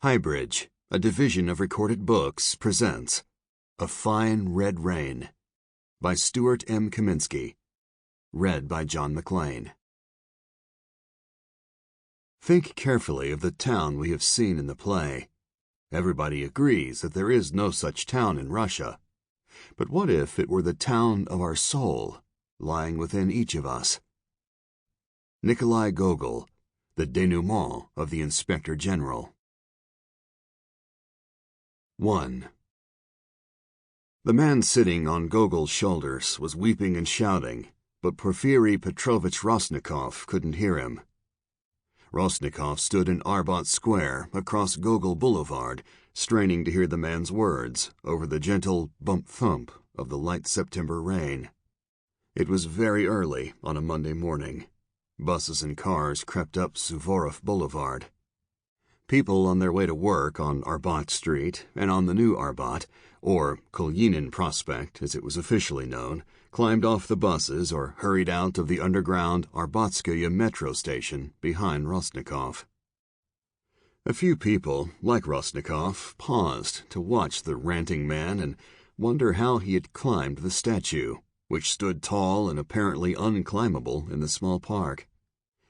HighBridge, a division of Recorded Books, presents A Fine Red Rain by Stuart M. Kaminsky, read by John Mclain. Think carefully of the town we have seen in the play. Everybody agrees that there is no such town in Russia. But what if it were the town of our soul, lying within each of us? Nikolai Gogol, The Denouement of the Inspector General. 1. The man sitting on Gogol's shoulders was weeping and shouting, but Porfiry Petrovich Rostnikov couldn't hear him. Rostnikov stood in Arbat Square across Gogol Boulevard, straining to hear the man's words over the gentle bump-thump of the light September rain. It was very early on a Monday morning. Buses and cars crept up Suvorov Boulevard. People on their way to work on Arbat Street and on the new Arbat, or Kolyinin Prospect as it was officially known, climbed off the buses or hurried out of the underground Arbat Square metro station behind Rostnikov. A few people, like Rostnikov, paused to watch the ranting man and wonder how he had climbed the statue, which stood tall and apparently unclimbable in the small park.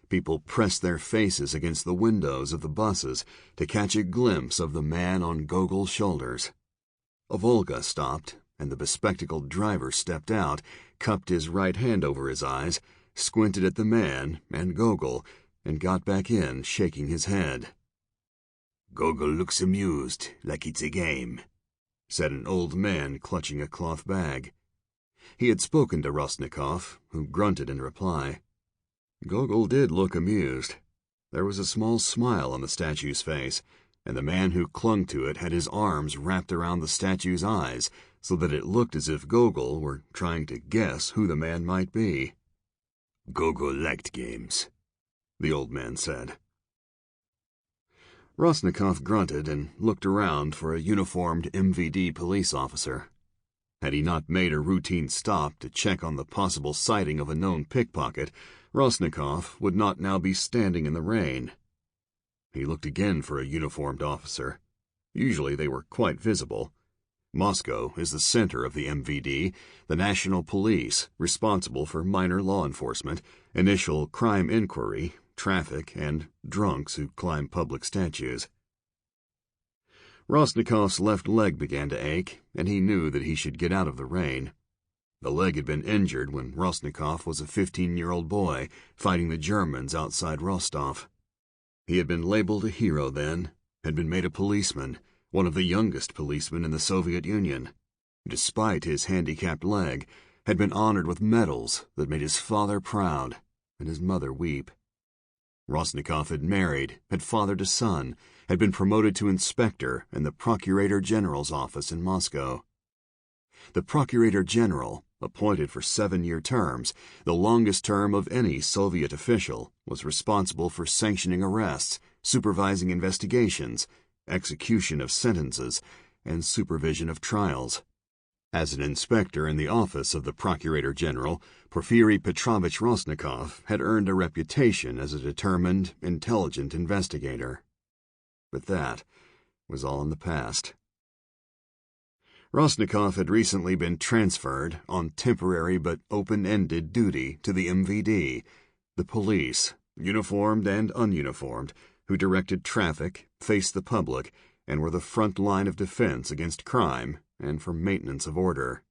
People pressed their faces against the windows of the buses to catch a glimpse of the man on Gogol's shoulders. A Volga stopped, and the bespectacled driver stepped out, cupped his right hand over his eyes, squinted at the man and Gogol, and got back in, shaking his head. "Gogol looks amused, like it's a game," said an old man clutching a cloth bag. He had spoken to Rostnikov, who grunted in reply. Gogol did look amused. There was a small smile on the statue's face, and the man who clung to it had his arms wrapped around the statue's eyes, so that it looked as if Gogol were trying to guess who the man might be. "Gogol liked games," the old man said. Rostnikov grunted and looked around for a uniformed MVD police officer. Had he not made a routine stop to check on the possible sighting of a known pickpocket, Rostnikov would not now be standing in the rain. He looked again for a uniformed officer. Usually they were quite visible. Moscow is the center of the MVD, the national police, responsible for minor law enforcement, initial crime inquiry, traffic, and drunks who climb public statues. Rostnikov's left leg began to ache, and he knew that he should get out of the rain. The leg had been injured when Rostnikov was a 15-year-old boy fighting the Germans outside Rostov. He had been labeled a hero then, had been made a policeman, one of the youngest policemen in the Soviet Union. Despite his handicapped leg, had been honored with medals that made his father proud and his mother weep. Rostnikov had married, had fathered a son, had been promoted to inspector in the Procurator General's office in Moscow. The Procurator General, appointed for 7-year terms, the longest term of any Soviet official, was responsible for sanctioning arrests, supervising investigations, execution of sentences, and supervision of trials. As an inspector in the office of the Procurator General, Porfiry Petrovich Rostnikov had earned a reputation as a determined, intelligent investigator. But that was all in the past. Rostnikov had recently been transferred on temporary but open-ended duty to the MVD, the police, uniformed and ununiformed, who directed traffic, faced the public, and were the front line of defense against crime and for maintenance of order.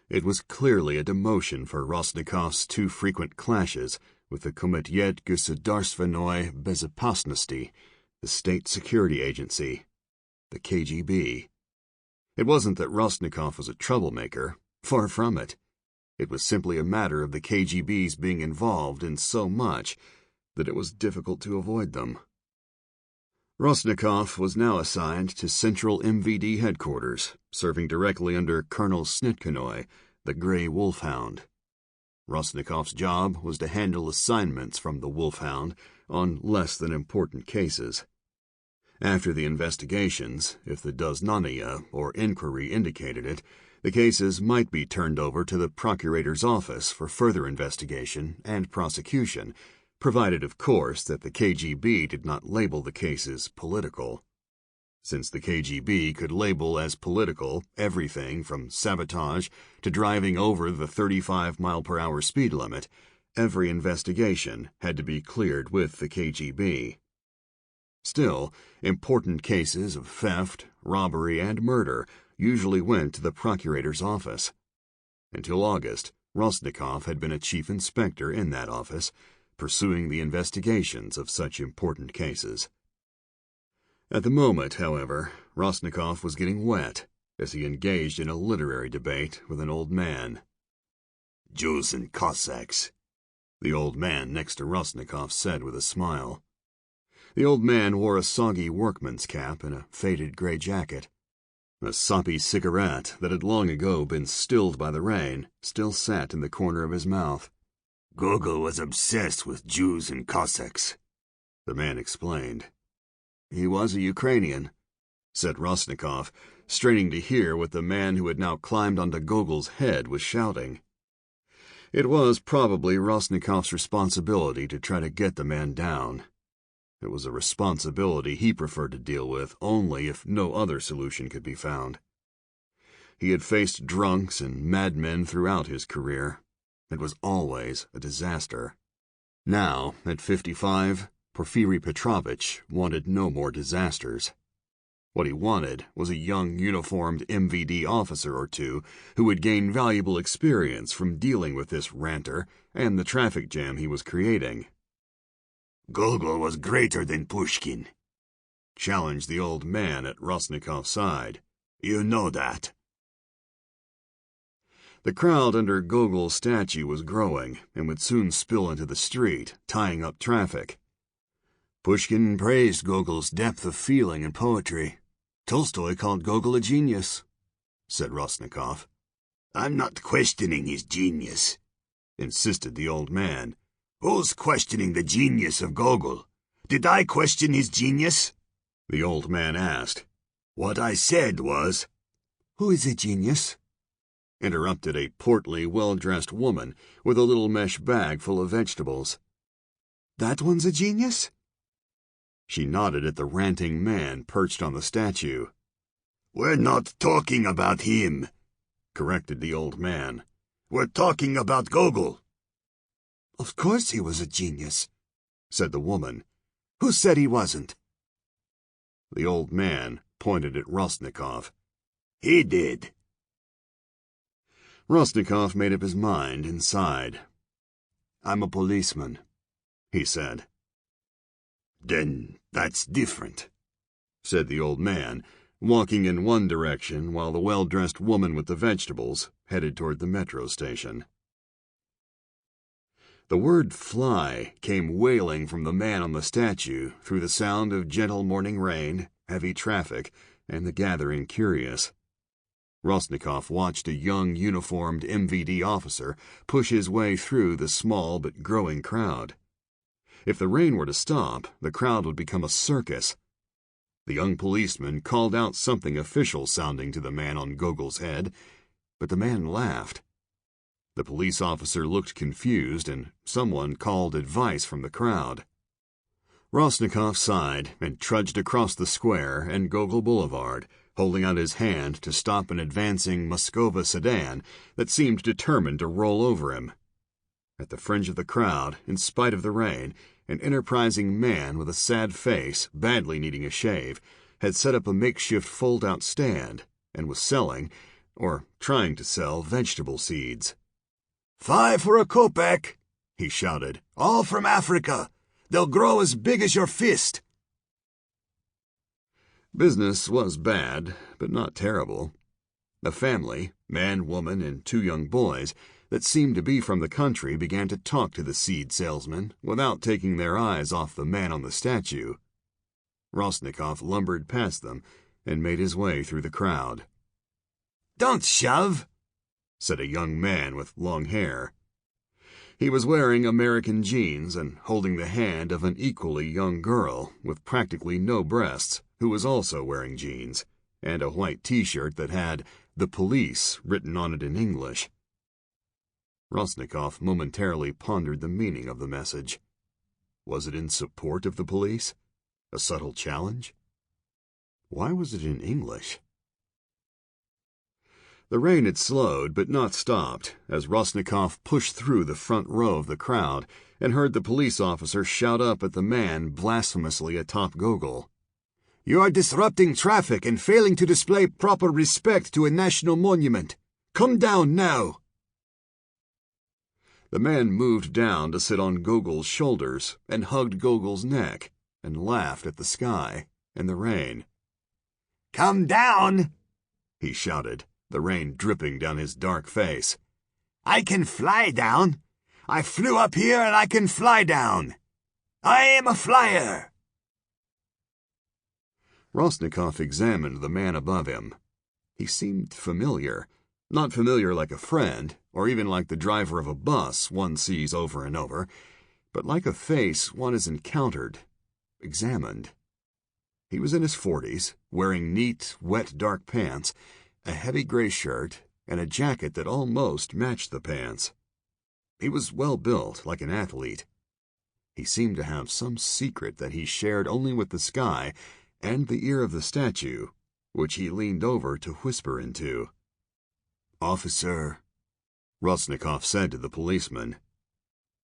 It was clearly a demotion for Rostnikov's too frequent clashes with the Komitet Gosударственной Безопасности, the State Security Agency, the KGB. It wasn't that Rostnikov was a troublemaker, far from it. It was simply a matter of the KGB's being involved in so much that it was difficult to avoid them. Rostnikov was now assigned to Central MVD headquarters, serving directly under Colonel Snitkonoy, the Grey Wolfhound. Rostnikov's job was to handle assignments from the Wolfhound on less than important cases. After the investigations, if the doznania or inquiry indicated it, the cases might be turned over to the procurator's office for further investigation and prosecution, provided, of course, that the KGB did not label the cases political. Since the KGB could label as political everything from sabotage to driving over the 35-mile-per-hour speed limit, every investigation had to be cleared with the KGB. Still, important cases of theft, robbery, and murder usually went to the procurator's office. Until August, Rostnikov had been a chief inspector in that office, pursuing the investigations of such important cases. At the moment, however, Rostnikov was getting wet as he engaged in a literary debate with an old man. "Jews and Cossacks," the old man next to Rostnikov said with a smile. The old man wore a soggy workman's cap and a faded gray jacket. A soppy cigarette that had long ago been stilled by the rain still sat in the corner of his mouth. "Gogol was obsessed with Jews and Cossacks," the man explained. "He was a Ukrainian," said Rostnikov, straining to hear what the man who had now climbed onto Gogol's head was shouting. It was probably Rostnikov's responsibility to try to get the man down. It was a responsibility he preferred to deal with only if no other solution could be found. He had faced drunks and madmen throughout his career. It was always a disaster. Now, at 55, Porfiry Petrovich wanted no more disasters. What he wanted was a young uniformed MVD officer or two who would gain valuable experience from dealing with this ranter and the traffic jam he was creating. "Gogol was greater than Pushkin," challenged the old man at Rostnikov's side. "You know that." The crowd under Gogol's statue was growing and would soon spill into the street, tying up traffic. Pushkin praised Gogol's depth of feeling and poetry. Tolstoy called Gogol a genius, said Rostnikov. "I'm not questioning his genius," insisted the old man. "Who's questioning the genius of Gogol? Did I question his genius?" the old man asked. "What I said was—" "Who is a genius?" interrupted a portly, well-dressed woman with a little mesh bag full of vegetables. "That one's a genius?" She nodded at the ranting man perched on the statue. "We're not talking about him," corrected the old man. "We're talking about Gogol." "Of course he was a genius," said the woman. "Who said he wasn't?" The old man pointed at Rostnikov. "He did." Rostnikov made up his mind and sighed. "I'm a policeman," he said. "Then that's different," said the old man, walking in one direction while the well-dressed woman with the vegetables headed toward the metro station. The word "fly" came wailing from the man on the statue through the sound of gentle morning rain, heavy traffic, and the gathering curious. Rostnikov watched a young uniformed MVD officer push his way through the small but growing crowd. If the rain were to stop, the crowd would become a circus. The young policeman called out something official-sounding to the man on Gogol's head, but the man laughed. The police officer looked confused, and someone called advice from the crowd. Rostnikov sighed and trudged across the square and Gogol Boulevard, holding out his hand to stop an advancing Moskova sedan that seemed determined to roll over him. At the fringe of the crowd, in spite of the rain, an enterprising man with a sad face, badly needing a shave, had set up a makeshift fold-out stand and was selling, or trying to sell, vegetable seeds. "5 for a kopeck," he shouted. "All from Africa. They'll grow as big as your fist." Business was bad, but not terrible. A family, man, woman, and 2 young boys, that seemed to be from the country began to talk to the seed salesman without taking their eyes off the man on the statue. Rostnikov lumbered past them and made his way through the crowd. "Don't shove," said a young man with long hair. He was wearing American jeans and holding the hand of an equally young girl with practically no breasts, who was also wearing jeans, and a white T-shirt that had "The Police" written on it in English. Rostnikov momentarily pondered the meaning of the message. Was it in support of the police? A subtle challenge? Why was it in English? The rain had slowed but not stopped as Rostnikov pushed through the front row of the crowd and heard the police officer shout up at the man blasphemously atop Gogol. "You are disrupting traffic and failing to display proper respect to a national monument. Come down now!" The man moved down to sit on Gogol's shoulders and hugged Gogol's neck and laughed at the sky and the rain. "Come down!" he shouted, the rain dripping down his dark face. "I can fly down. I flew up here and I can fly down. I am a flyer." Rostnikov examined the man above him. He seemed familiar, not familiar like a friend, or even like the driver of a bus one sees over and over, but like a face one has encountered, examined. He was in his 40s, wearing neat, wet dark pants, a heavy gray shirt, and a jacket that almost matched the pants. He was well built, like an athlete. He seemed to have some secret that he shared only with the sky and the ear of the statue, which he leaned over to whisper into. "Officer," Rostnikov said to the policeman.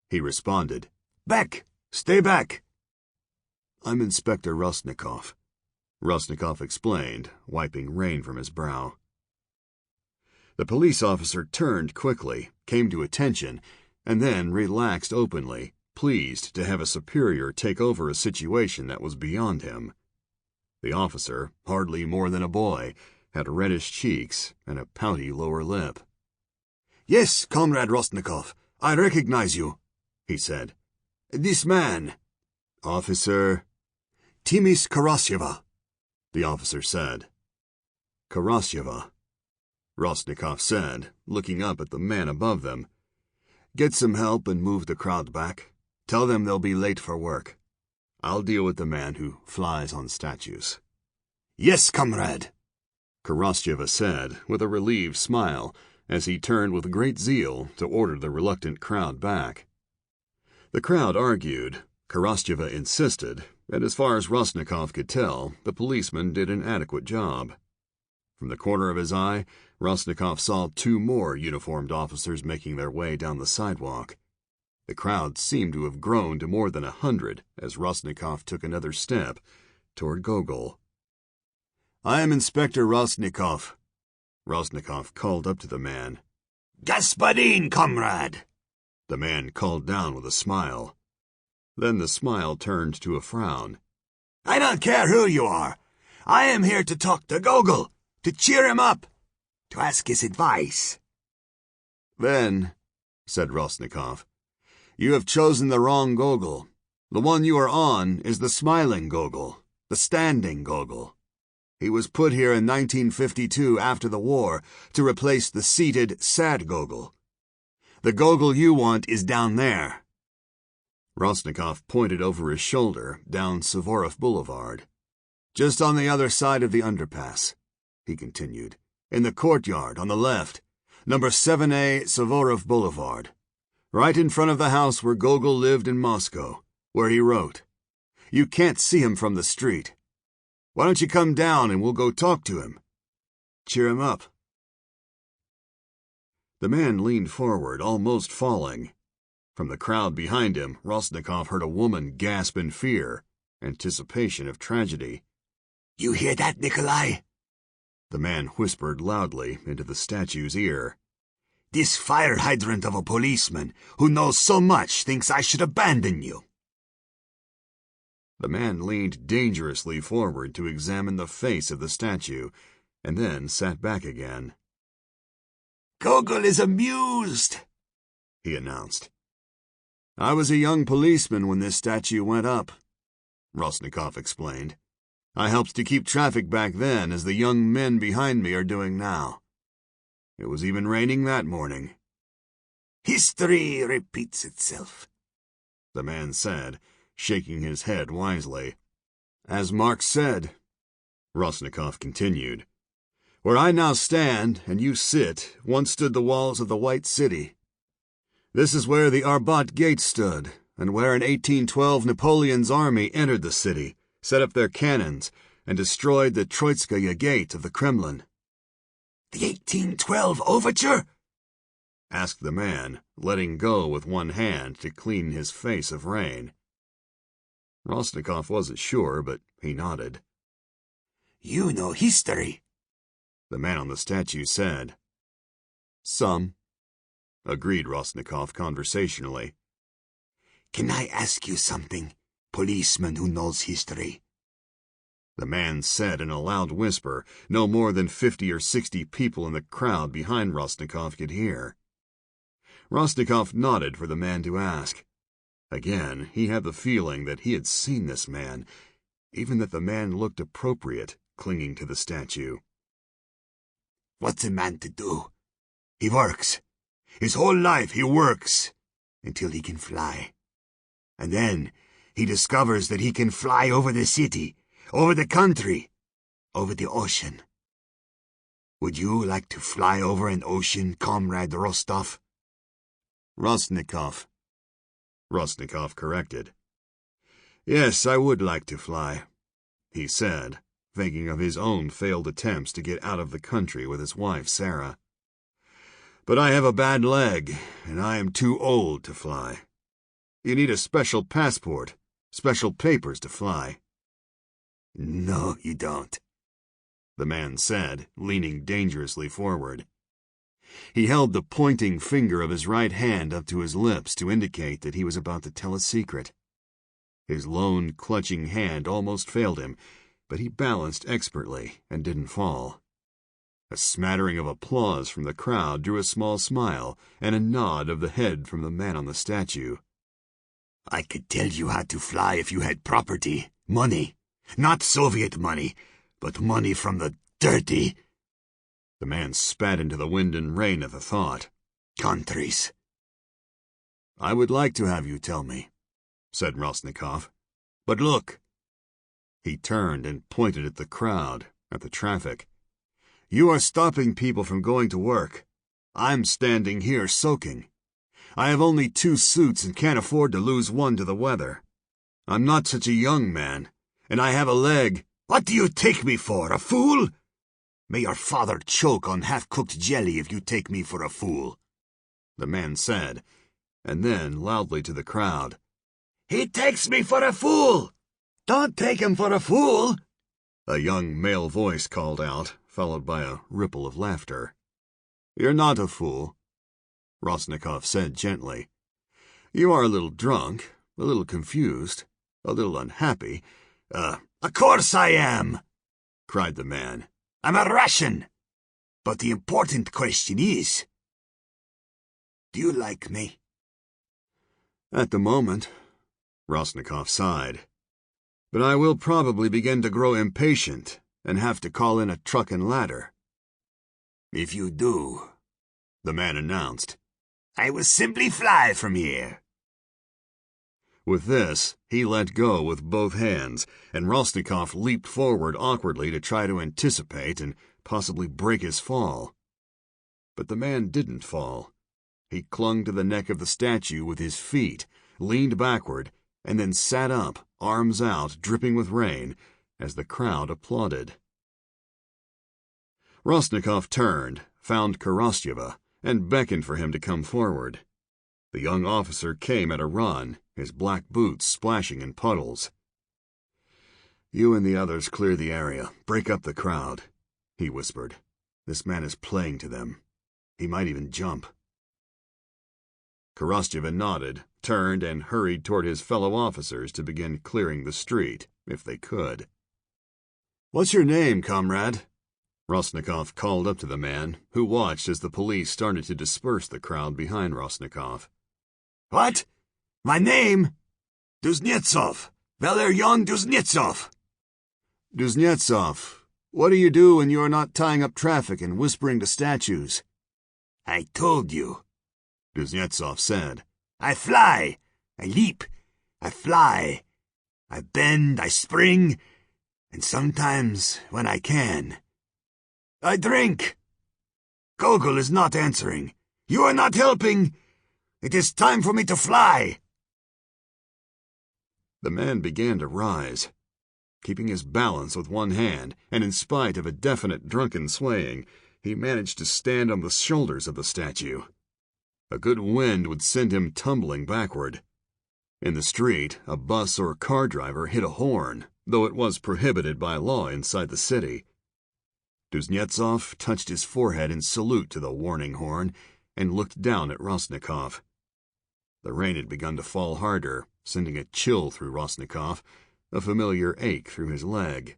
He responded, "Back! Stay back!" "I'm Inspector Rostnikov," Rostnikov explained, wiping rain from his brow. The police officer turned quickly, came to attention, and then relaxed openly, pleased to have a superior take over a situation that was beyond him. The officer, hardly more than a boy, had reddish cheeks and a pouty lower lip. "Yes, Comrade Rostnikov, I recognize you," he said. "This man—" "Officer—" "Timis Karasyeva," the officer said. "Karasyeva," Rostnikov said, looking up at the man above them. "Get some help and move the crowd back. Tell them they'll be late for work. I'll deal with the man who flies on statues." "Yes, comrade," Karasyeva said, with a relieved smile, as he turned with great zeal to order the reluctant crowd back. The crowd argued, Karasyeva insisted, and as far as Rostnikov could tell, the policeman did an adequate job. From the corner of his eye, Rostnikov saw 2 more uniformed officers making their way down the sidewalk. The crowd seemed to have grown to more than 100 as Rostnikov took another step toward Gogol. "I am Inspector Rostnikov," Rostnikov called up to the man. "Господин, comrade," the man called down with a smile. Then the smile turned to a frown. "I don't care who you are. I am here to talk to Gogol, to cheer him up, to ask his advice." "Then," said Rostnikov, "you have chosen the wrong Gogol. The one you are on is the smiling Gogol, the standing Gogol. He was put here in 1952 after the war to replace the seated, sad Gogol. The Gogol you want is down there." Rostnikov pointed over his shoulder down Suvorov Boulevard. "Just on the other side of the underpass," he continued. "In the courtyard on the left, number 7A Suvorov Boulevard. Right in front of the house where Gogol lived in Moscow, where he wrote. You can't see him from the street. Why don't you come down and we'll go talk to him? Cheer him up." The man leaned forward, almost falling. From the crowd behind him, Rostnikov heard a woman gasp in fear, anticipation of tragedy. "You hear that, Nikolai?" The man whispered loudly into the statue's ear. "This fire hydrant of a policeman who knows so much thinks I should abandon you." The man leaned dangerously forward to examine the face of the statue, and then sat back again. "Gogol is amused," he announced. "I was a young policeman when this statue went up," Rostnikov explained. "I helped to keep traffic back then as the young men behind me are doing now. It was even raining that morning." "History repeats itself," the man said, shaking his head wisely. "As Marx said," Rostnikov continued, "where I now stand and you sit once stood the walls of the White City. This is where the Arbat Gate stood, and where in 1812 Napoleon's army entered the city, set up their cannons, and destroyed the Troitskaya Gate of the Kremlin." "The 1812 overture?" asked the man, letting go with one hand to clean his face of rain. Rostnikov wasn't sure, but he nodded. "You know history," the man on the statue said. "Some," agreed Rostnikov conversationally. "Can I ask you something, policeman who knows history?" the man said in a loud whisper no more than 50 or 60 people in the crowd behind Rostnikov could hear. Rostnikov nodded for the man to ask. Again, he had the feeling that he had seen this man, even that the man looked appropriate, clinging to the statue. "What's a man to do? He works. His whole life he works, until he can fly. And then he discovers that he can fly over the city, over the country, over the ocean. Would you like to fly over an ocean, Comrade Rostov?" Rostnikov corrected. "Yes, I would like to fly," he said, thinking of his own failed attempts to get out of the country with his wife, Sarah. "But I have a bad leg, and I am too old to fly. You need a special passport, special papers to fly." "No, you don't," the man said, leaning dangerously forward. He held the pointing finger of his right hand up to his lips to indicate that he was about to tell a secret. His lone, clutching hand almost failed him, but he balanced expertly and didn't fall. A smattering of applause from the crowd drew a small smile and a nod of the head from the man on the statue. "I could tell you how to fly if you had property, money. Not Soviet money, but money from the dirty—" The man spat into the wind and rain at the thought. "Countries." "I would like to have you tell me," said Rostnikov. "But look." He turned and pointed at the crowd, at the traffic. "You are stopping people from going to work. I'm standing here soaking. I have only 2 suits and can't afford to lose one to the weather. I'm not such a young man, and I have a leg—" "What do you take me for, a fool? May your father choke on half-cooked jelly if you take me for a fool," the man said, and then loudly to the crowd, "He takes me for a fool! Don't take him for a fool!" a young male voice called out, followed by a ripple of laughter. "You're not a fool," Rostnikov said gently. "You are a little drunk, a little confused, a little unhappy. Of course I am," cried the man. "I'm a Russian. But the important question is, do you like me?" "At the moment," Rostnikov sighed. "But I will probably begin to grow impatient and have to call in a truck and ladder." "If you do," the man announced, "I will simply fly from here." With this, he let go with both hands, and Rostnikov leaped forward awkwardly to try to anticipate and possibly break his fall. But the man didn't fall. He clung to the neck of the statue with his feet, leaned backward, and then sat up, arms out, dripping with rain, as the crowd applauded. Rostnikov turned, found Korostyeva, and beckoned for him to come forward. The young officer came at a run, his black boots splashing in puddles. "You and the others clear the area, break up the crowd," he whispered. "This man is playing to them. He might even jump." Korostyeva nodded, turned, and hurried toward his fellow officers to begin clearing the street, if they could. "What's your name, comrade?" Rostnikov called up to the man, who watched as the police started to disperse the crowd behind Rostnikov. "What? My name? Duznetzov. Valerian Duznetzov." "Duznetzov, what do you do when you are not tying up traffic and whispering to statues?" "I told you," Duznetzov said. "I fly, I leap, I fly, I bend, I spring, and sometimes, when I can, I drink. Gogol is not answering. You are not helping. It is time for me to fly." The man began to rise. Keeping his balance with one hand, and in spite of a definite drunken swaying, he managed to stand on the shoulders of the statue. A good wind would send him tumbling backward. In the street, a bus or car driver hit a horn, though it was prohibited by law inside the city. Duznetzov touched his forehead in salute to the warning horn and looked down at Rostnikov. The rain had begun to fall harder, sending a chill through Rostnikov, a familiar ache through his leg.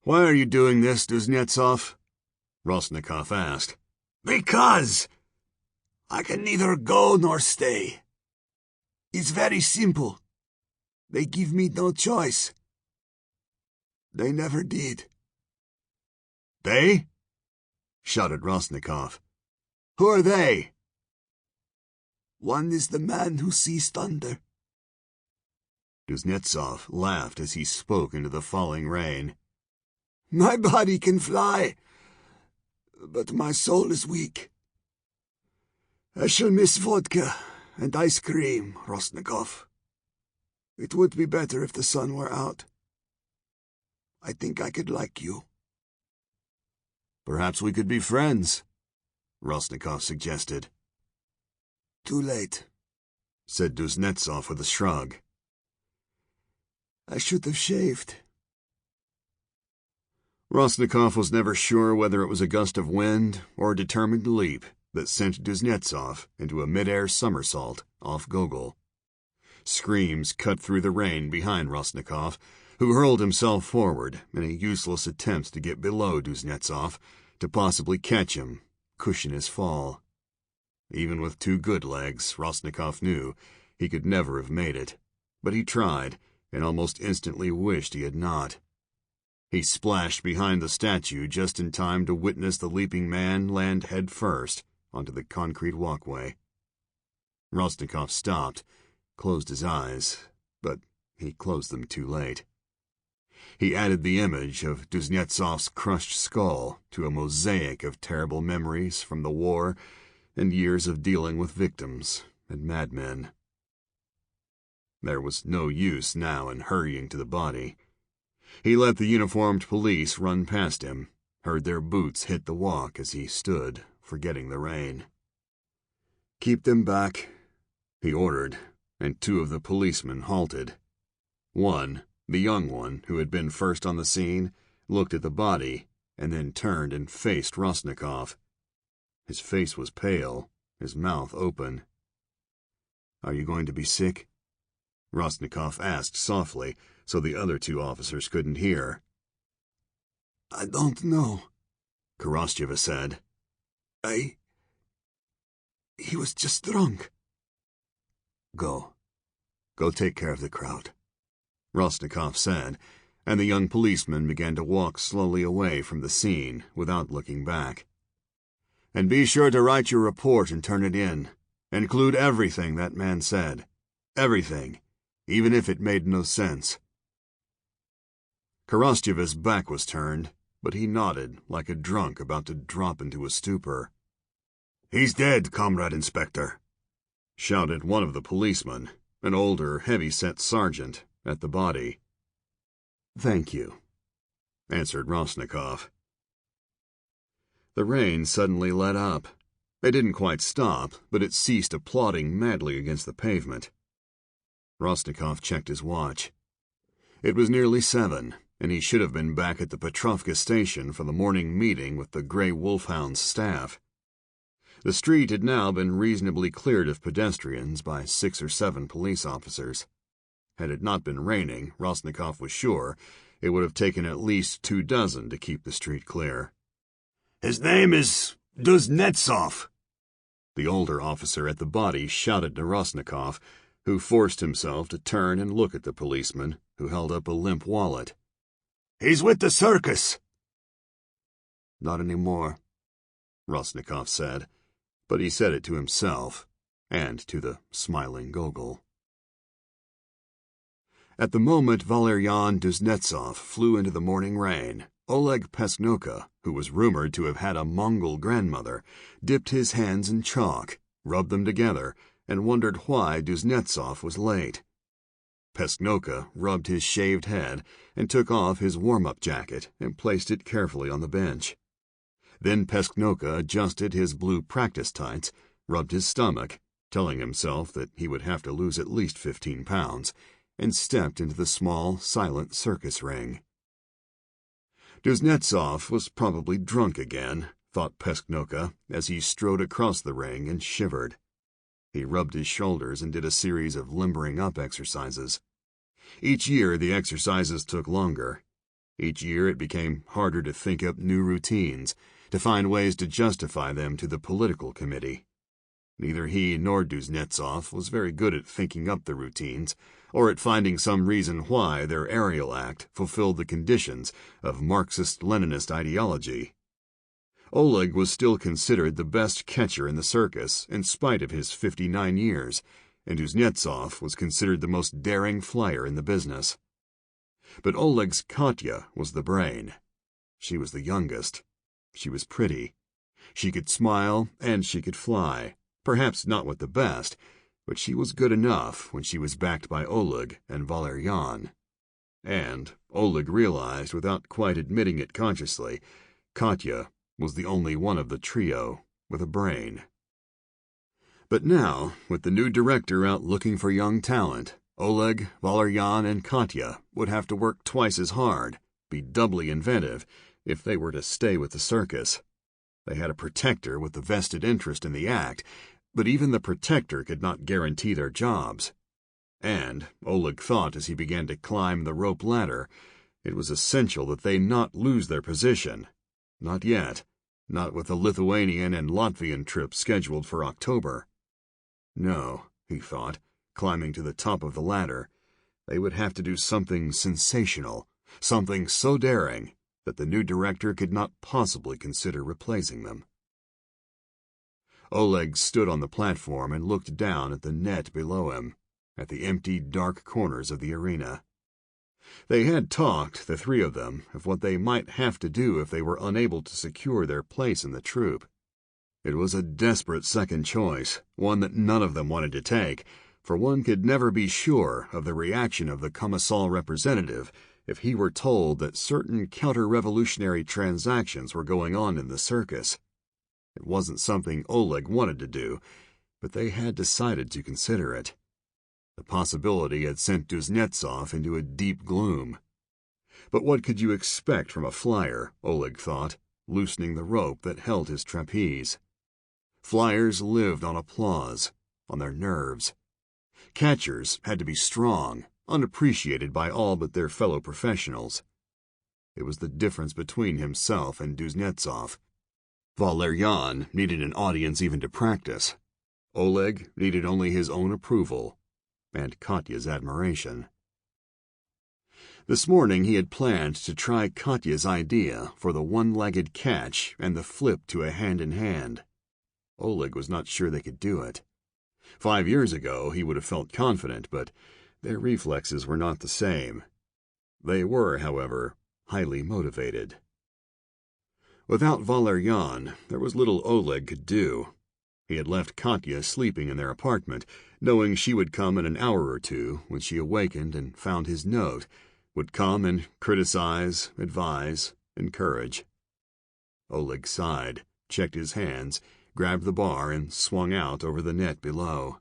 "Why are you doing this, Duznetzov?" Rostnikov asked. "Because I can neither go nor stay. It's very simple. They give me no choice. They never did." "They?" shouted Rostnikov. "Who are they?" "One is the man who sees thunder." Duznetzov laughed as he spoke into the falling rain. "My body can fly, but my soul is weak. I shall miss vodka and ice cream, Rostnikov. It would be better if the sun were out. I think I could like you." "Perhaps we could be friends," Rostnikov suggested. "Too late," said Duznetzov with a shrug. "I should have shaved." Rostnikov was never sure whether it was a gust of wind or a determined leap that sent Duznetzov into a mid-air somersault off Gogol. Screams cut through the rain behind Rostnikov, who hurled himself forward in a useless attempt to get below Duznetzov, to possibly catch him, cushion his fall. Even with two good legs, Rostnikov knew he could never have made it, but he tried and almost instantly wished he had not. He splashed behind the statue just in time to witness the leaping man land head first onto the concrete walkway. Rostnikov stopped, closed his eyes, but he closed them too late. He added the image of Duznetzov's crushed skull to a mosaic of terrible memories from the war and years of dealing with victims and madmen. There was no use now in hurrying to the body. He let the uniformed police run past him, heard their boots hit the walk as he stood, forgetting the rain. "Keep them back," he ordered, and two of the policemen halted. One, the young one who had been first on the scene, looked at the body and then turned and faced Rostnikov. His face was pale, his mouth open. "Are you going to be sick?" Rostnikov asked softly, so the other two officers couldn't hear. "I don't know," Khorostyeva said. He was just drunk." Go take care of the crowd," Rostnikov said, and the young policeman began to walk slowly away from the scene without looking back. "And be sure to write your report and turn it in. Include everything that man said. Everything, even if it made no sense." Khorostyeva's back was turned, but he nodded like a drunk about to drop into a stupor. "He's dead, Comrade Inspector," shouted one of the policemen, an older, heavy-set sergeant, at the body. "Thank you," answered Rostnikov. The rain suddenly let up. It didn't quite stop, but it ceased applauding madly against the pavement. Rostnikov checked his watch. It was nearly 7, and he should have been back at the Petrovka station for the morning meeting with the Grey Wolfhound's staff. The street had now been reasonably cleared of pedestrians by 6 or 7 police officers. Had it not been raining, Rostnikov was sure it would have taken at least 24 to keep the street clear. "His name is Duznetzov," the older officer at the body shouted to Rostnikov, who forced himself to turn and look at the policeman, who held up a limp wallet. "He's with the circus." "Not anymore," Rostnikov said, but he said it to himself and to the smiling Gogol. At the moment Valerian Duznetzov flew into the morning rain, Oleg Pesnuka, who was rumored to have had a Mongol grandmother, dipped his hands in chalk, rubbed them together, and wondered why Duznetzov was late. Pesknoka rubbed his shaved head and took off his warm-up jacket and placed it carefully on the bench. Then Pesknoka adjusted his blue practice tights, rubbed his stomach, telling himself that he would have to lose at least 15 pounds, and stepped into the small, silent circus ring. Duznetzov was probably drunk again, thought Pesknoka, as he strode across the ring and shivered. He rubbed his shoulders and did a series of limbering-up exercises. Each year the exercises took longer. Each year it became harder to think up new routines, to find ways to justify them to the political committee. Neither he nor Duznetzov was very good at thinking up the routines, or at finding some reason why their aerial act fulfilled the conditions of Marxist-Leninist ideology. Oleg was still considered the best catcher in the circus, in spite of his 59 years, and Duznetzov was considered the most daring flyer in the business. But Oleg's Katya was the brain. She was the youngest. She was pretty. She could smile, and she could fly. Perhaps not with the best, but she was good enough when she was backed by Oleg and Valerian. And, Oleg realized without quite admitting it consciously, Katya was the only one of the trio with a brain. But now, with the new director out looking for young talent, Oleg, Valerian, and Katya would have to work twice as hard, be doubly inventive, if they were to stay with the circus. They had a protector with a vested interest in the act, but even the protector could not guarantee their jobs. And, Oleg thought as he began to climb the rope ladder, it was essential that they not lose their position. Not yet. Not with the Lithuanian and Latvian trip scheduled for October. No, he thought, climbing to the top of the ladder, they would have to do something sensational, something so daring that the new director could not possibly consider replacing them. Oleg stood on the platform and looked down at the net below him, at the empty, dark corners of the arena. They had talked, the three of them, of what they might have to do if they were unable to secure their place in the troupe. It was a desperate second choice, one that none of them wanted to take, for one could never be sure of the reaction of the Commissal representative if he were told that certain counter-revolutionary transactions were going on in the circus. It wasn't something Oleg wanted to do, but they had decided to consider it. The possibility had sent Duznetzov into a deep gloom. But what could you expect from a flyer, Oleg thought, loosening the rope that held his trapeze? Flyers lived on applause, on their nerves. Catchers had to be strong, unappreciated by all but their fellow professionals. It was the difference between himself and Duznetzov. Valerian needed an audience even to practice. Oleg needed only his own approval, and Katya's admiration. This morning he had planned to try Katya's idea for the one-legged catch and the flip to a hand-in-hand. Oleg was not sure they could do it. 5 years ago he would have felt confident, but their reflexes were not the same. They were, however, highly motivated. Without Valerian, there was little Oleg could do. He had left Katya sleeping in their apartment, knowing she would come in an hour or two when she awakened and found his note, would come and criticize, advise, encourage. Oleg sighed, checked his hands, grabbed the bar, and swung out over the net below.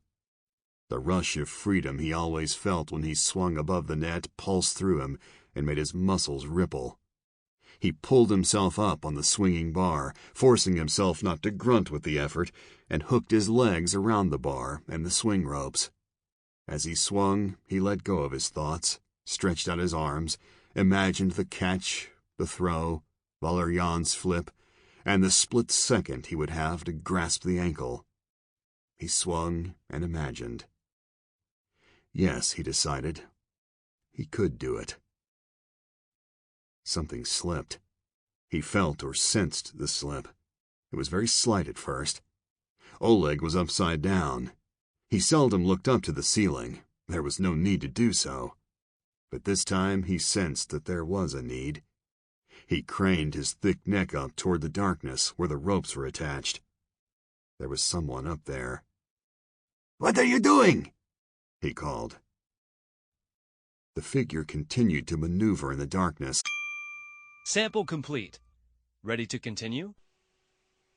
The rush of freedom he always felt when he swung above the net pulsed through him and made his muscles ripple. He pulled himself up on the swinging bar, forcing himself not to grunt with the effort, and hooked his legs around the bar and the swing ropes. As he swung, he let go of his thoughts, stretched out his arms, imagined the catch, the throw, Valerian's flip, and the split second he would have to grasp the ankle. He swung and imagined. Yes, he decided, he could do it. Something slipped. He felt or sensed the slip. It was very slight at first. Oleg was upside down. He seldom looked up to the ceiling. There was no need to do so. But this time he sensed that there was a need. He craned his thick neck up toward the darkness where the ropes were attached. There was someone up there. "What are you doing?" he called. The figure continued to maneuver in the darkness. Sample complete. Ready to continue?